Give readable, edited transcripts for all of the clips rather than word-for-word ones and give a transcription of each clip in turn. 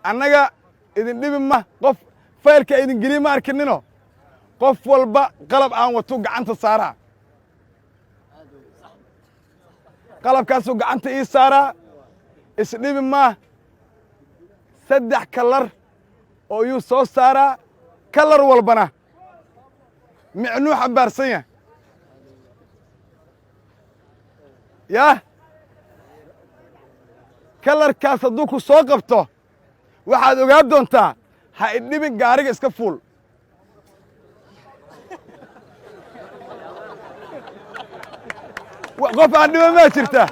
annaga idin dhibi ma qof faylka idin geliye ma arkinino qof walba qalab aan watu gacanta saaraa qalabkaasuu gacanta ii saaraa isdhibi ma 3 kalar oo yuu soo saaraa kalar walbana micnuu xambaarsan yahay yah kalarkaas hadduu ku soo qabto waxaad ogaan doontaa ha idhibin gaariga iska fuul qof aan dhiba maa jirta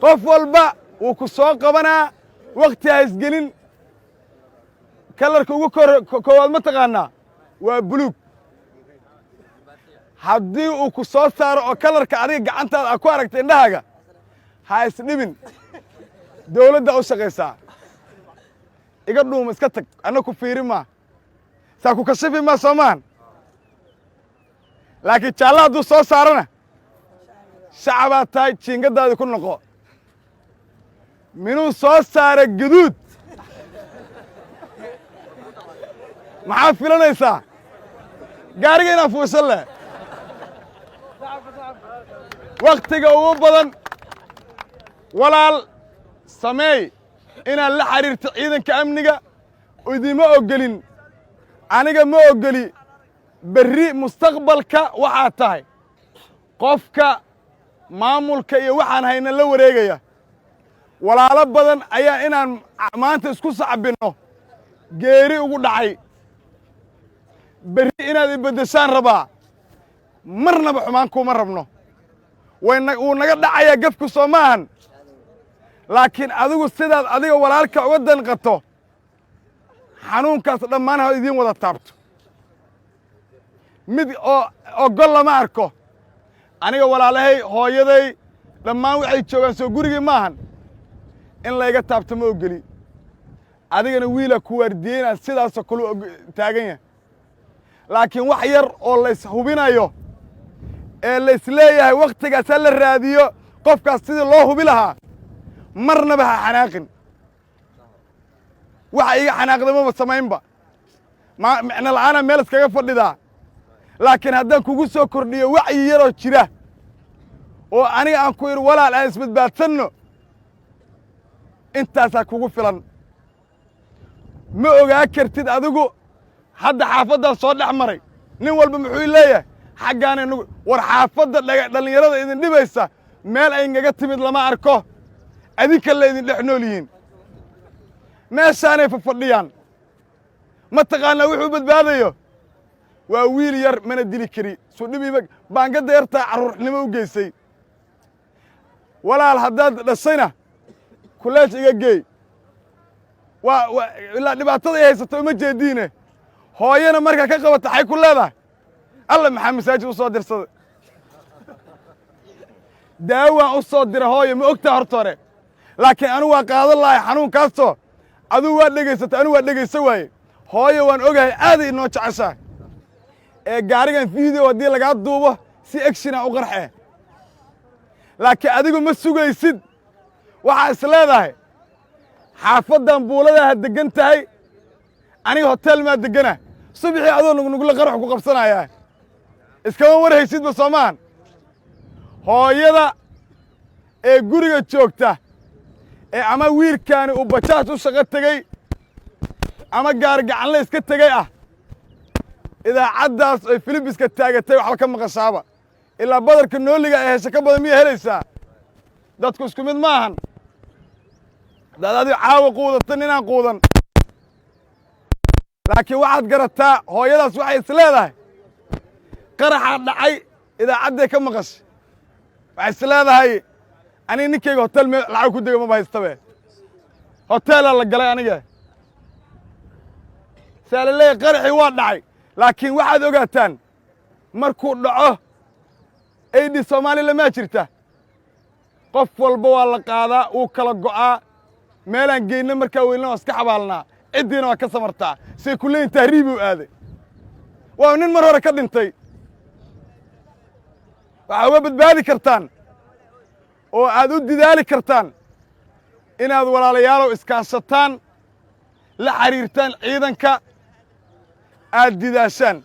qof walba wuu ku soo qabanaa wakhti ha isgelin kalarka ugu koowaad ma taqaanaa waa buluug haddii uu ku soo saaro oo kalarka adiga gacantaada a ku aragta indhahaaga ha isdhibin dawladda u shaqaysaa iga dhuuma iska tag anna ku fiiri maa saa ku kashifi maa soo maahan laakiin jaalla hadduu soo saarana shacabaad tahay jiingaddaadii ku noqo minuu soo saara gaduud maxaa filanaysaa gaariga inaan fuushan leh wakhtiga ugu badan walaal sameey inaad la xidhiirto ciidanka amniga idima ogolin aniga ma ogoli berri mustaqbalka waxaad tahay qofka maamulka iyo waxaan hayna la wareegaya walaalo badan ayaa inaan maanta isku sacbinno geeri ugu dhacay berri inaad ibeddeshaan rabaa marnaba xumaan kuuma rabno wuu naga dhacayaa gefku soo maahan laakiin adigu sidaad adiga walaalka uga danqato xanuunkaas dhammaan ha idiin wada taabto mid oo ogol lama arko aniga walaalahay hooyaday dhammaan waxay joogaan soo gurigii maahan in layga taabto ma ogeli adigana wiila ku waardiyeynaa sidaasoo kale taagan yahay laakiin wax yar oo lays hubinayo ee lays leeyahay wakhtigaas ha la raadiyo qofkaas sidii loo hubi lahaa marnaba ha xanaaqin waxa iga xanaaqdamaba samaynba micno la'aana meel iskaga fadhidaa laakiin haddaan kugu soo kordhiyo wacyi yaroo jira oo aniga aan ku idhi walaal aan isbadbaadsanno intaasaa kugu filan ma ogaa kartid adigu hadda xaafaddaan soo dhex maray nin walba muxuu leeyahay xaggaana nagu war xaafadda dhallinyarada idin dhibaysa meel ay ngaga timid lama arko adinka la idin dhex nool yihiin meeshaanay fafadhiyaan ma taqaanaa wuxuu badbaadayo waa wiil yar mana dili kari sudhibiiba baangadda yartaa carruurnimo u geysay walaal haddaad dhashayna kuleej iga geey ilaa dhibaatada ay haysato uma jeediine hooyana markaa ka qabata xay ku leedahay alla maxaa masaajid u soo dirsaday daawaan u soo dira hooyo ma ogtaa horta hore laakiin anigu waa qaadan lahay xanuunkaasoo adugu waa dhegaysata anigu waa dhegaysa waaye hooyo waan ogahay aaday inoo jeceshaa ee gaarigan video haddii lagaa duubo si egshina u qarxee laakiin adigu ma sugaysid waxaa is leedahay xaafaddan buuladaa ha deggan tahay aniga hotel maa deggana subaxii adoo nugnugla qaraxu ku qabsanayaa iskama war haysidba soo maahan hooyada ee guriga joogta ee ama wiilkaani uu bajaaj u shaqo tegey ama gaargacanle iska tegey ah idaacaddaas ay filibiska taagatay waxba ka maqashaaba ilaa badarka nooliga ee hesha ka badan miya helaysaa dadku isku mid ma ahan hadaad adigo caawa quudata ninaan quudan laakiin waxaad garataa hooyadaas waxay is leedahay qaraxaa dhacay idaacadday ka maqashay waxay is leedahay aniga ninkayga hotel meel lacag ku dega maba haystabe hoteelaa la galay aniga saa la leeyahay qaraxii waa dhacay laakiin waxaad ogaataan markuu dhaco aydhi soomaaliya lamaa jirta qof walba waa la qaadaa wuu kala go'aa meelaan geynna markaa weylna waa iska xabaalnaa ciddiina waa ka samartaa say ku leeyihin tahriibuu aaday waa nin mar hore ka dhintay waxaa uga badbaadi kartaan oo aad u didaali kartaan inaad walaalayaalow iskaashataan la xiriirtaan ciidanka aad didaashaan